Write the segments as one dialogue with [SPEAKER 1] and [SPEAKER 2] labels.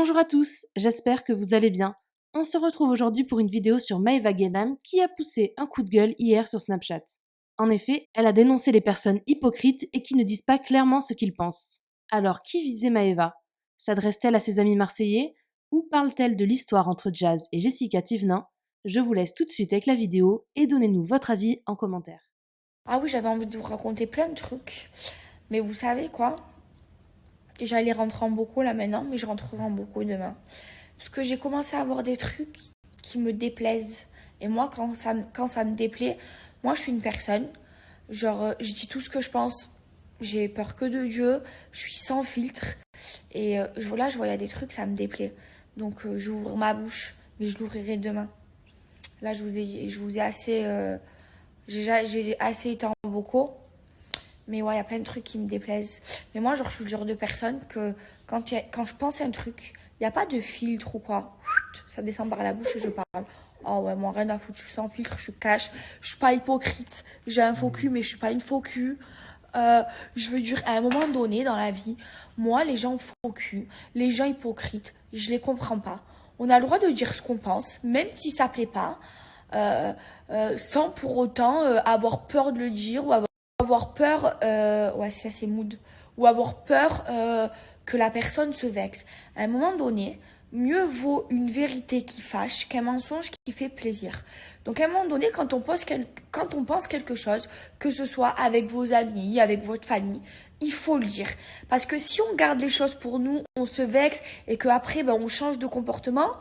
[SPEAKER 1] Bonjour à tous, j'espère que vous allez bien. On se retrouve aujourd'hui pour une vidéo sur Maeva Guénam qui a poussé un coup de gueule hier sur Snapchat. En effet, elle a dénoncé les personnes hypocrites et qui ne disent pas clairement ce qu'ils pensent. Alors, qui visait Maeva? S'adresse-t-elle à ses amis marseillais ou parle-t-elle de l'histoire entre Jazz et Jessica Thivenin? Je vous laisse tout de suite avec la vidéo et donnez-nous votre avis en commentaire.
[SPEAKER 2] Ah oui, j'avais envie de vous raconter plein de trucs. Mais vous savez quoi? J'allais rentrer en beaucoup là maintenant, mais je rentrerai en beaucoup demain. Parce que j'ai commencé à avoir des trucs qui me déplaisent. Et moi, quand ça me déplaît, moi je suis une personne, je dis tout ce que je pense. J'ai peur que de Dieu, je suis sans filtre. Et là, je voyais des trucs, ça me déplaît. Donc j'ouvre ma bouche, mais je l'ouvrirai demain. Là, je vous ai assez... j'ai assez été en bocaux. Mais ouais, il y a plein de trucs qui me déplaisent. Mais moi, genre, je suis le genre de personne que quand je pense à un truc, il n'y a pas de filtre ou quoi. Ça descend par la bouche et je parle. Oh ouais, moi, rien à foutre, je suis sans filtre, je suis cash. Je suis pas hypocrite. J'ai un faux cul, mais je suis pas une faux cul. Je veux dire, à un moment donné dans la vie, moi, les gens faux cul, les gens hypocrites, je les comprends pas. On a le droit de dire ce qu'on pense, même si ça plaît pas, sans pour autant avoir peur de le dire ou avoir peur, ouais, ça c'est mood, ou avoir peur que la personne se vexe. À un moment donné, mieux vaut une vérité qui fâche qu'un mensonge qui fait plaisir. Donc à un moment donné, quand on pense quelque chose, que ce soit avec vos amis, avec votre famille, il faut le dire. Parce que si on garde les choses pour nous, on se vexe et qu'après on change de comportement,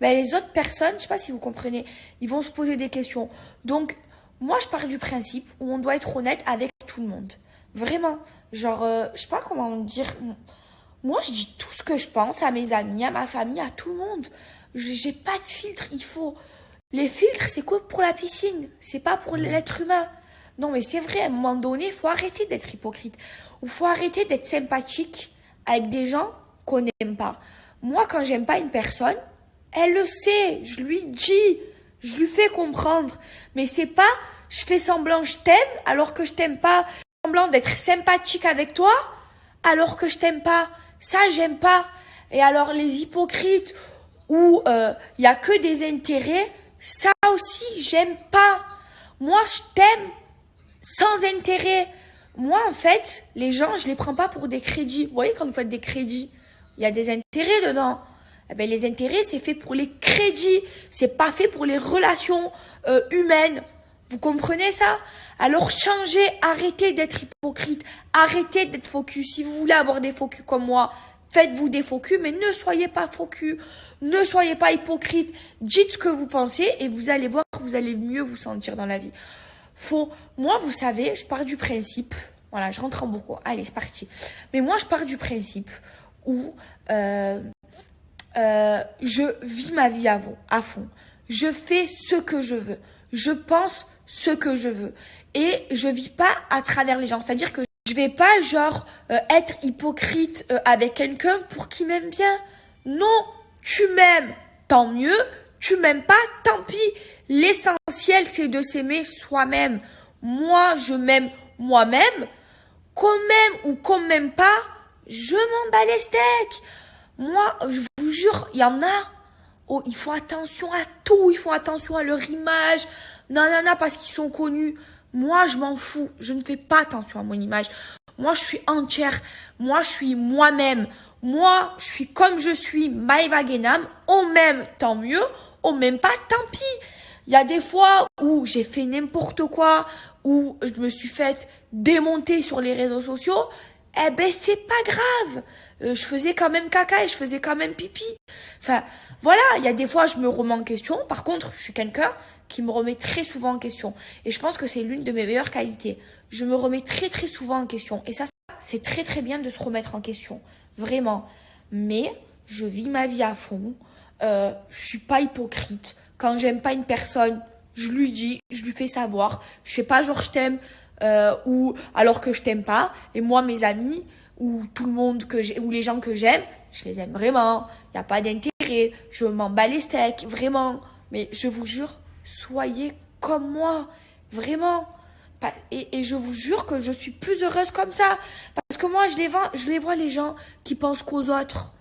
[SPEAKER 2] les autres personnes, je sais pas si vous comprenez, ils vont se poser des questions. Donc moi, je pars du principe où on doit être honnête avec tout le monde. Vraiment. Genre, je sais pas comment dire. Moi, je dis tout ce que je pense à mes amis, à ma famille, à tout le monde. J'ai pas de filtre. Il faut. Les filtres, c'est quoi pour la piscine? C'est pas pour l'être humain. Non, mais c'est vrai, à un moment donné, il faut arrêter d'être hypocrite. Ou faut arrêter d'être sympathique avec des gens qu'on n'aime pas. Moi, quand j'aime pas une personne, elle le sait. Je lui dis. Je lui fais comprendre. Mais c'est pas, je fais semblant je t'aime alors que je t'aime pas. Semblant d'être sympathique avec toi alors que je t'aime pas. Ça, j'aime pas. Et alors, les hypocrites où il y a que des intérêts, ça aussi, j'aime pas. Moi, je t'aime sans intérêt. Moi, en fait, les gens, je les prends pas pour des crédits. Vous voyez, quand vous faites des crédits, il y a des intérêts dedans. Eh ben, les intérêts, c'est fait pour les crédits. C'est pas fait pour les relations humaines. Vous comprenez ça? Alors changez, arrêtez d'être hypocrite, arrêtez d'être faux cul. Si vous voulez avoir des faux culs comme moi, faites-vous des faux culs, mais ne soyez pas faux cul, ne soyez pas hypocrite. Dites ce que vous pensez et vous allez voir que vous allez mieux vous sentir dans la vie. Moi, vous savez, je pars du principe, voilà, je rentre en bourreau, allez, c'est parti. Mais moi, je pars du principe où je vis ma vie à fond. Je fais ce que je veux. Je pense ce que je veux. Et je vis pas à travers les gens. C'est-à-dire que je vais pas être hypocrite avec quelqu'un pour qu'il m'aime bien. Non, tu m'aimes, tant mieux. Tu m'aimes pas, tant pis. L'essentiel, c'est de s'aimer soi-même. Moi, je m'aime moi-même. Qu'on m'aime ou qu'on m'aime pas, je m'en bats les steaks. Moi, je vous jure, il y en a. Oh, ils font attention à tout. Ils font attention à leur image. Nanana, parce qu'ils sont connus. Moi, je m'en fous. Je ne fais pas attention à mon image. Moi, je suis entière. Moi, je suis moi-même. Moi, je suis comme je suis, Maeva Guénam. On m'aime, tant mieux. On m'aime pas, tant pis. Il y a des fois où j'ai fait n'importe quoi, où je me suis faite démonter sur les réseaux sociaux. Eh ben, c'est pas grave. Je faisais quand même caca et je faisais quand même pipi. Enfin, voilà, il y a des fois, je me remets en question. Par contre, je suis quelqu'un qui me remet très souvent en question. Et je pense que c'est l'une de mes meilleures qualités. Je me remets très très souvent en question. Et ça, c'est très très bien de se remettre en question. Vraiment. Mais je vis ma vie à fond. Je suis pas hypocrite. Quand j'aime pas une personne, je lui dis, je lui fais savoir. Je fais pas genre je t'aime ou alors que je t'aime pas. Et moi, mes amis ou tout le monde ou les gens que j'aime, je les aime vraiment. Il y a pas d'intérêt. Je m'en bats les steaks, vraiment. Mais je vous jure, soyez comme moi, vraiment. Et je vous jure que je suis plus heureuse comme ça. Parce que moi, je les vois les gens qui pensent qu'aux autres.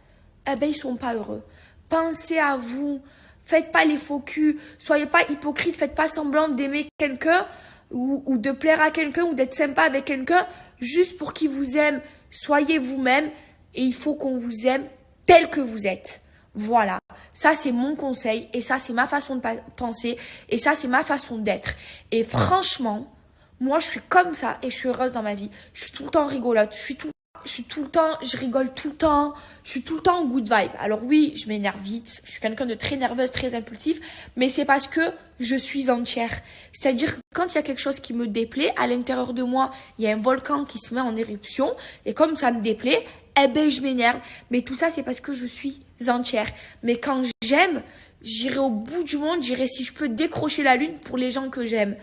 [SPEAKER 2] eh ben, ils sont pas heureux. Pensez à vous. Faites pas les faux culs. Soyez pas hypocrite. Faites pas semblant d'aimer quelqu'un ou de plaire à quelqu'un ou d'être sympa avec quelqu'un juste pour qu'il vous aime. Soyez vous-même et il faut qu'on vous aime tel que vous êtes. Voilà. Ça, c'est mon conseil et ça, c'est ma façon de penser et ça, c'est ma façon d'être. Et franchement, moi, je suis comme ça et je suis heureuse dans ma vie. Je suis tout le temps rigolote. Je rigole tout le temps. Je suis tout le temps en good vibe. Alors oui, je m'énerve vite. Je suis quelqu'un de très nerveuse, très impulsif. Mais c'est parce que je suis entière. C'est-à-dire que quand il y a quelque chose qui me déplaît, à l'intérieur de moi, il y a un volcan qui se met en éruption. Et comme ça me déplaît, eh ben, je m'énerve. Mais tout ça, c'est parce que je suis entière. Mais quand j'aime, j'irai au bout du monde. J'irai si je peux décrocher la lune pour les gens que j'aime.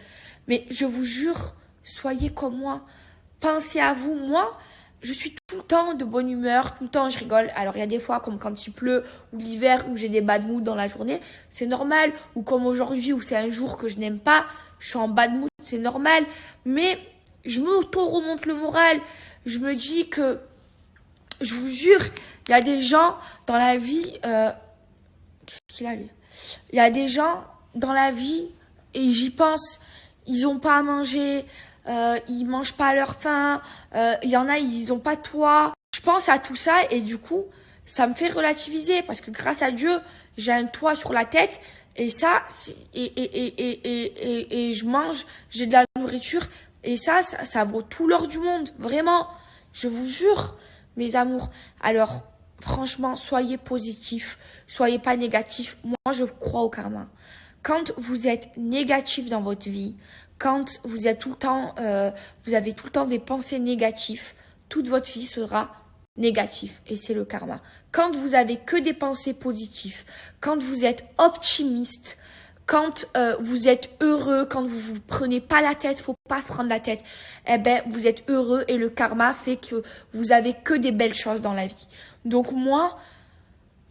[SPEAKER 2] Mais je vous jure, soyez comme moi. Pensez à vous. Moi, je suis tout le temps de bonne humeur, tout le temps je rigole. Alors il y a des fois comme quand il pleut ou l'hiver où j'ai des bad moods dans la journée, c'est normal. Ou comme aujourd'hui où c'est un jour que je n'aime pas, je suis en bad mood, c'est normal. Mais je me remonte le moral. Je me dis que, je vous jure, il y a des gens dans la vie... qu'est-ce qu'il a lui ? Il y a des gens dans la vie, et j'y pense, ils ont pas à manger... ils mangent pas à leur faim, il y en a ils ont pas de toit. Je pense à tout ça et du coup ça me fait relativiser parce que grâce à Dieu j'ai un toit sur la tête et ça et je mange, j'ai de la nourriture et ça vaut tout l'or du monde, vraiment, je vous jure mes amours. Alors franchement, soyez positifs, soyez pas négatifs. Moi je crois au karma. Quand vous êtes négatif dans votre vie, quand vous êtes tout le temps, vous avez tout le temps des pensées négatives, toute votre vie sera négative et c'est le karma. Quand vous avez que des pensées positives, quand vous êtes optimiste, quand vous êtes heureux, quand vous vous prenez pas la tête, faut pas se prendre la tête, eh ben vous êtes heureux et le karma fait que vous avez que des belles choses dans la vie. Donc moi,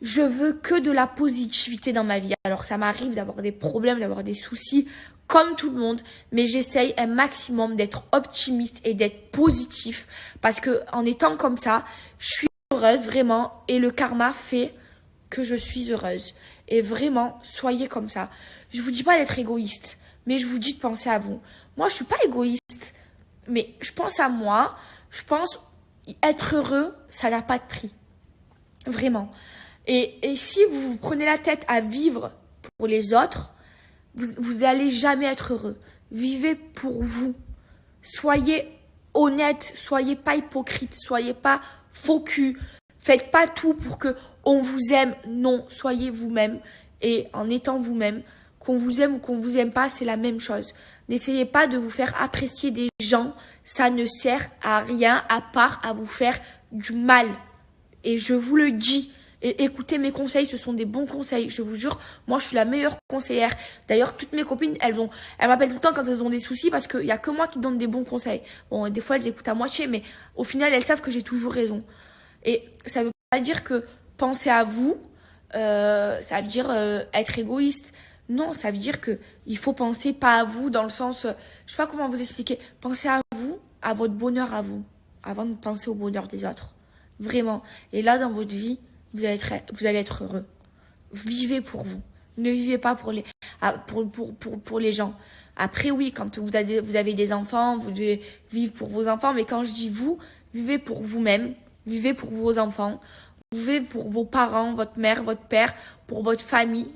[SPEAKER 2] je veux que de la positivité dans ma vie. Alors ça m'arrive d'avoir des problèmes, d'avoir des soucis, comme tout le monde, mais j'essaye un maximum d'être optimiste et d'être positif parce que en étant comme ça, je suis heureuse vraiment et le karma fait que je suis heureuse. Et vraiment, soyez comme ça. Je vous dis pas d'être égoïste, mais je vous dis de penser à vous. Moi, je suis pas égoïste, mais je pense à moi. Je pense être heureux, ça n'a pas de prix. Vraiment. Et si vous vous prenez la tête à vivre pour les autres, vous n'allez jamais être heureux. Vivez pour vous. Soyez honnête, soyez pas hypocrite, soyez pas faux cul. Faites pas tout pour que on vous aime. Non, soyez vous-même. Et en étant vous-même, qu'on vous aime ou qu'on vous aime pas, c'est la même chose. N'essayez pas de vous faire apprécier des gens. Ça ne sert à rien à part à vous faire du mal. Et je vous le dis. Et écoutez mes conseils, ce sont des bons conseils. Je vous jure, moi je suis la meilleure conseillère. D'ailleurs, toutes mes copines, elles m'appellent tout le temps quand elles ont des soucis parce qu'il y a que moi qui donne des bons conseils. Bon, des fois elles écoutent à moitié, mais au final elles savent que j'ai toujours raison. Et ça veut pas dire que penser à vous, ça veut dire être égoïste. Non, ça veut dire que il faut penser pas à vous dans le sens, je sais pas comment vous expliquer. Pensez à vous, à votre bonheur à vous, avant de penser au bonheur des autres. Vraiment. Et là, dans votre vie, vous allez être heureux. Vivez pour vous. Ne vivez pas pour les gens. Après, oui, quand vous avez des enfants, vous devez vivre pour vos enfants. Mais quand je dis vous, vivez pour vous-même. Vivez pour vos enfants. Vivez pour vos parents, votre mère, votre père, pour votre famille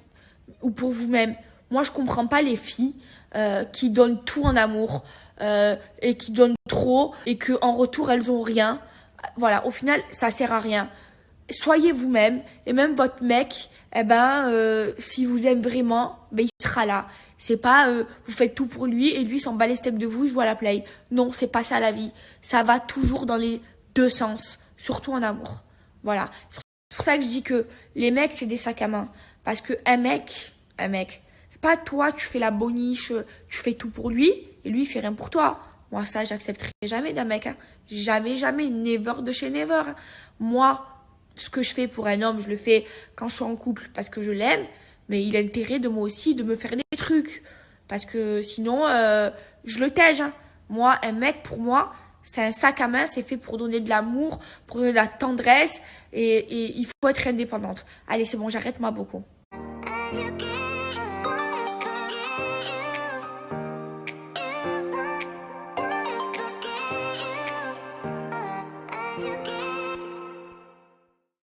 [SPEAKER 2] ou pour vous-même. Moi, je comprends pas les filles qui donnent tout en amour et qui donnent trop et que en retour elles ont rien. Voilà, au final, ça sert à rien. Soyez vous-même et même votre mec, s'il vous aime vraiment, il sera là. C'est pas vous faites tout pour lui et lui s'en bat les steaks de vous, il joue à la play. Non, c'est pas ça la vie. Ça va toujours dans les deux sens, surtout en amour. Voilà. C'est pour ça que je dis que les mecs c'est des sacs à main parce que un mec, c'est pas toi, tu fais la boniche, tu fais tout pour lui et lui il fait rien pour toi. Moi ça j'accepterai jamais d'un mec. Hein. Jamais, never de chez never. Hein. Moi, ce que je fais pour un homme, je le fais quand je suis en couple parce que je l'aime, mais il a intérêt de moi aussi de me faire des trucs. Parce que sinon, je le tège. Hein. Moi, un mec, pour moi, C'est un sac à main, c'est fait pour donner de l'amour, pour donner de la tendresse et il faut être indépendante. Allez, c'est bon, j'arrête moi beaucoup.